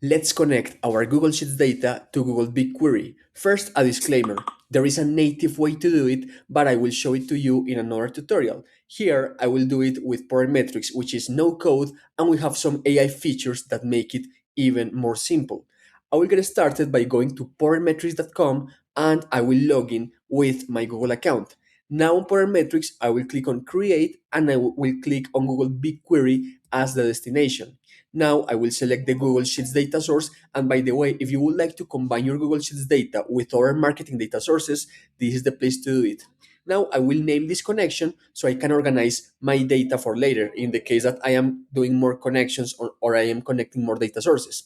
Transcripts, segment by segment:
Let's connect our Google Sheets data to Google BigQuery. First, a disclaimer. There is a native way to do it, but I will show it to you in another tutorial. Here, I will do it with Power Metrics, which is no code, and we have some AI features that make it even more simple. I will get started by going to powermetrics.com and I will log in with my Google account. Now on Power Metrics, I will click on Create and I will click on Google BigQuery as the destination. Now I will select the Google Sheets data source. And by the way, if you would like to combine your Google Sheets data with other marketing data sources, this is the place to do it. Now I will name this connection so I can organize my data for later in the case that I am doing more connections or I am connecting more data sources.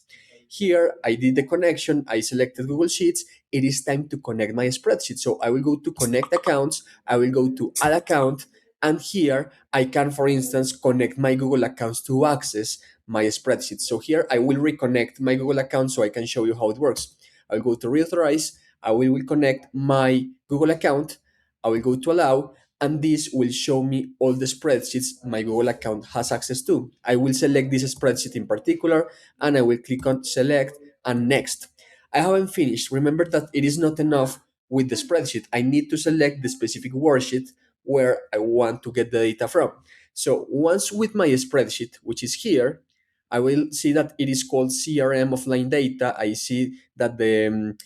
Here I did the connection, I selected Google Sheets. It is time to connect my spreadsheet. So I will go to connect accounts, I will go to add account, and here I can, for instance, connect my Google accounts to access my spreadsheet. So here I will reconnect my Google account so I can show you how it works. I'll go to reauthorize, I will connect my Google account, I will go to allow, and this will show me all the spreadsheets my Google account has access to. I will select this spreadsheet in particular, and I will click on select and next. I haven't finished. Remember that it is not enough with the spreadsheet. I need to select the specific worksheet where I want to get the data from. So once with my spreadsheet, which is here, I will see that it is called CRM offline data. I see that the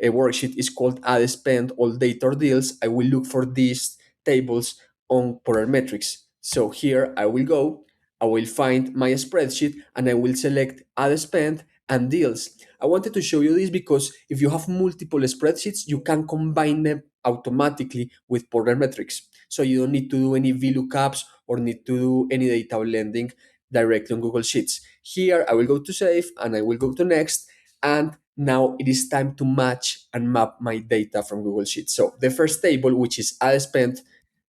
a worksheet is called add spend all data or deals. I will look for these tables on Power Metrics. So here I will go, I will find my spreadsheet and I will select add spend and deals. I wanted to show you this because if you have multiple spreadsheets, you can combine them automatically with Power Metrics. So you don't need to do any VLOOKUPs or need to do any data blending directly on Google Sheets. Here I will go to save and I will go to next, and now it is time to match and map my data from Google Sheets. So the first table, which is ad spend,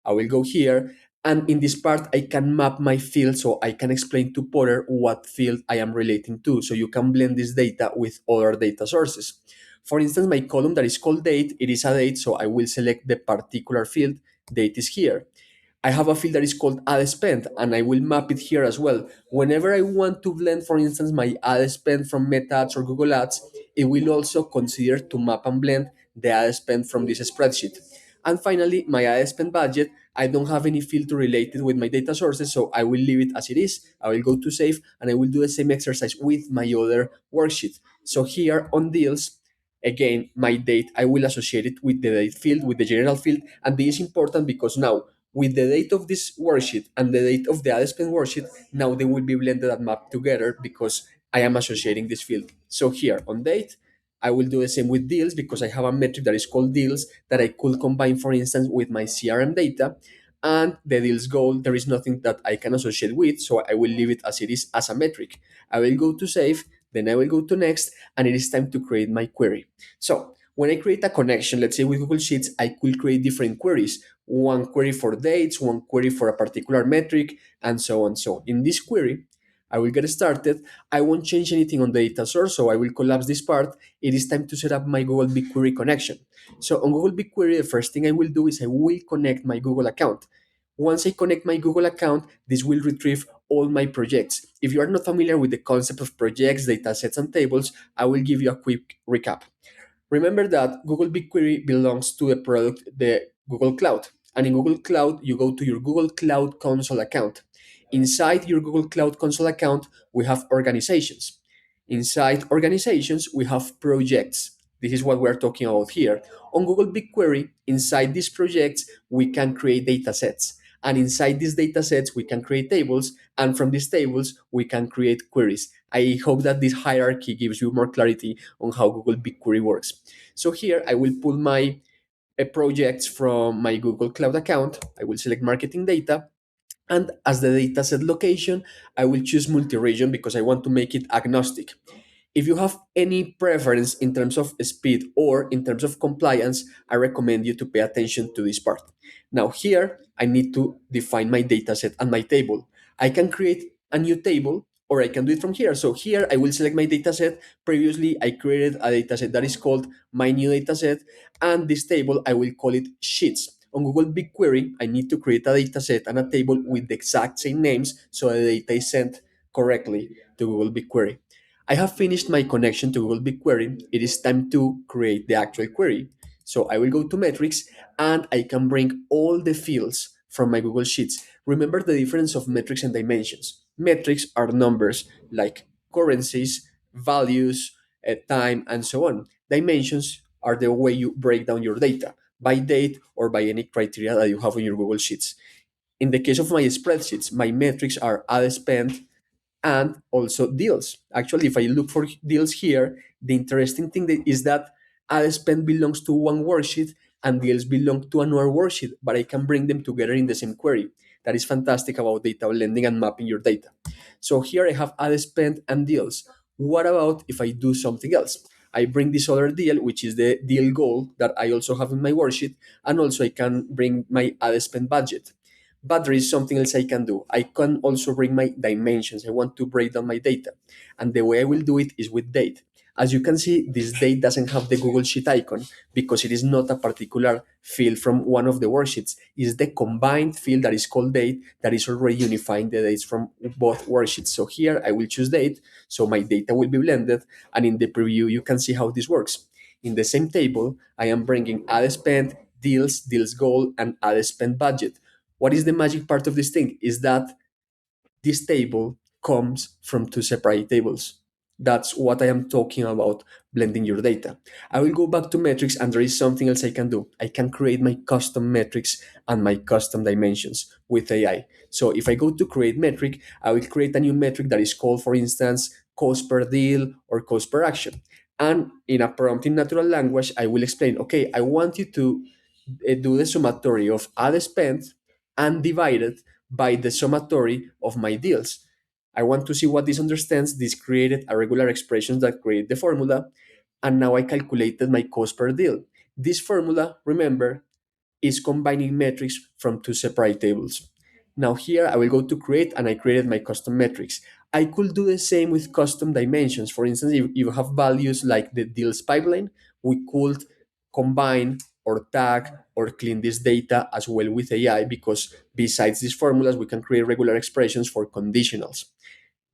I will go here. And in this part, I can map my field so I can explain to Potter what field I am relating to. So you can blend this data with other data sources. For instance, my column that is called date, it is a date. So I will select the particular field, date is here. I have a field that is called ad spend and I will map it here as well. Whenever I want to blend, for instance, my ad spend from Meta Ads or Google Ads, it will also consider to map and blend the ad spend from this spreadsheet. And finally, my ad spend budget, I don't have any filter related with my data sources, so I will leave it as it is. I will go to save and I will do the same exercise with my other worksheet. So here on deals, again, my date, I will associate it with the date field, with the general field. And this is important because now with the date of this worksheet and the date of the ad spend worksheet, now they will be blended and mapped together because I am associating this field. So here on date, I will do the same with deals because I have a metric that is called deals that I could combine, for instance, with my CRM data. And the deals goal, there is nothing that I can associate with, so I will leave it as it is as a metric. I will go to save, then I will go to next, and it is time to create my query. So when I create a connection, let's say with Google Sheets, I could create different queries, one query for dates, one query for a particular metric, and so on. So in this query, I will get started. I won't change anything on the data source, so I will collapse this part. It is time to set up my Google BigQuery connection. So on Google BigQuery, the first thing I will do is I will connect my Google account. Once I connect my Google account, this will retrieve all my projects. If you are not familiar with the concept of projects, data sets, and tables, I will give you a quick recap. Remember that Google BigQuery belongs to the product, the Google Cloud. And in Google Cloud, you go to your Google Cloud Console account. Inside your Google Cloud Console account, we have organizations. Inside organizations, we have projects. This is what we're talking about here. On Google BigQuery, inside these projects, we can create data sets. And inside these data sets, we can create tables. And from these tables, we can create queries. I hope that this hierarchy gives you more clarity on how Google BigQuery works. So here I will pull my projects from my Google Cloud account. I will select marketing data. And as the dataset location, I will choose multi-region because I want to make it agnostic. If you have any preference in terms of speed or in terms of compliance, I recommend you to pay attention to this part. Now here, I need to define my dataset and my table. I can create a new table or I can do it from here. So here I will select my dataset. Previously, I created a dataset that is called my new dataset, and this table, I will call it sheets. On Google BigQuery, I need to create a dataset and a table with the exact same names so the data is sent correctly to Google BigQuery. I have finished my connection to Google BigQuery. It is time to create the actual query. So I will go to metrics and I can bring all the fields from my Google Sheets. Remember the difference of metrics and dimensions. Metrics are numbers like currencies, values, time, and so on. Dimensions are the way you break down your data by date or by any criteria that you have on your Google Sheets. In the case of my spreadsheets, my metrics are ad spend and also deals. Actually, if I look for deals here, the interesting thing is that ad spend belongs to one worksheet and deals belong to another worksheet, but I can bring them together in the same query. That is fantastic about data blending and mapping your data. So here I have ad spend and deals. What about if I do something else? I bring this other deal, which is the deal goal that I also have in my worksheet, and also I can bring my ad spend budget. But there is something else I can do. I can also bring my dimensions. I want to break down my data. And the way I will do it is with date. As you can see, this date doesn't have the Google Sheet icon because it is not a particular field from one of the worksheets. It's the combined field that is called date that is already unifying the dates from both worksheets. So here I will choose date, so my data will be blended. And in the preview, you can see how this works. In the same table, I am bringing ad spend, deals, deals goal, and ad spend budget. What is the magic part of this thing is that this table comes from two separate tables. That's what I am talking about blending your data. I will go back to metrics and there is something else I can do. I can create my custom metrics and my custom dimensions with AI. So if I go to create metric, I will create a new metric that is called, for instance, cost per deal or cost per action. And in a prompt in natural language, I will explain, okay, I want you to do the summatory of ad spend and divide it by the summatory of my deals. I want to see what this understands. This created a regular expression that create the formula, and now I calculated my cost per deal. This formula, remember, is combining metrics from two separate tables. Now here I will go to create and I created my custom metrics. I could do the same with custom dimensions. For instance, if you have values like the deals pipeline, we could combine or tag or clean this data as well with AI because besides these formulas, we can create regular expressions for conditionals.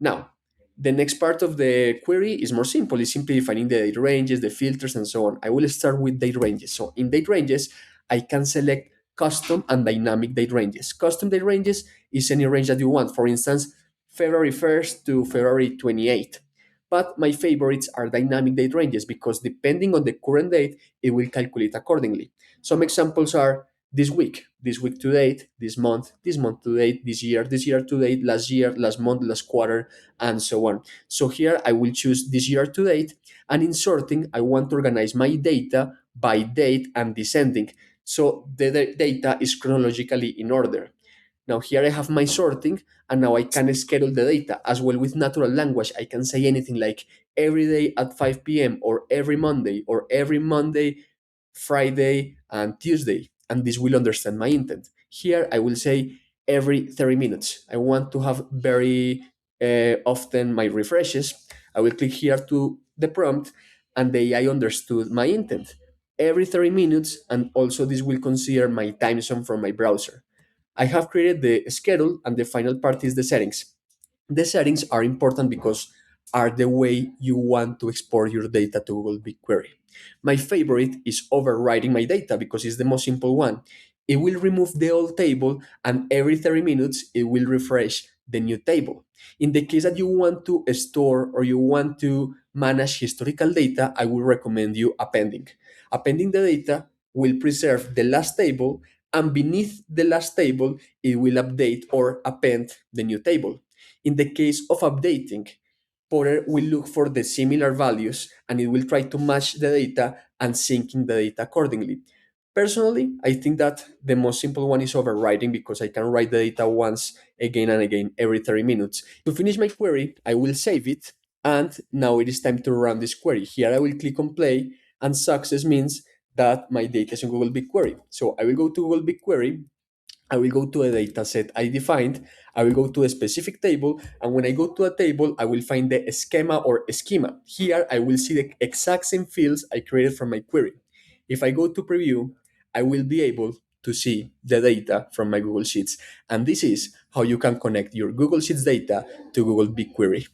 Now, the next part of the query is more simple. It's simply defining the date ranges, the filters, and so on. I will start with date ranges. So in date ranges, I can select custom and dynamic date ranges. Custom date ranges is any range that you want. For instance, February 1st to February 28th. But my favorites are dynamic date ranges because depending on the current date, it will calculate accordingly. Some examples are this week to date, this month to date, this year to date, last year, last month, last quarter, and so on. So here I will choose this year to date, and in sorting, I want to organize my data by date and descending. So the data is chronologically in order. Now here I have my sorting and now I can schedule the data as well with natural language. I can say anything like every day at 5 p.m. or every Monday, Friday, and Tuesday. And this will understand my intent. Here I will say every 30 minutes. I want to have very often my refreshes. I will click here to the prompt and the AI understood my intent. Every 30 minutes, and also this will consider my time zone from my browser. I have created the schedule and the final part is the settings. The settings are important because are the way you want to export your data to Google BigQuery. My favorite is overwriting my data because it's the most simple one. It will remove the old table and every 30 minutes it will refresh the new table. In the case that you want to store or you want to manage historical data, I would recommend you appending. Appending the data will preserve the last table and beneath the last table, it will update or append the new table. In the case of updating, Porter will look for the similar values and it will try to match the data and syncing the data accordingly. Personally, I think that the most simple one is overwriting because I can write the data once again and again every 30 minutes. To finish my query, I will save it and now it is time to run this query. Here I will click on play and success means that my data is in Google BigQuery. So I will go to Google BigQuery, I will go to a data set I defined, I will go to a specific table, and when I go to a table, I will find the schema or schema. Here, I will see the exact same fields I created from my query. If I go to preview, I will be able to see the data from my Google Sheets. And this is how you can connect your Google Sheets data to Google BigQuery.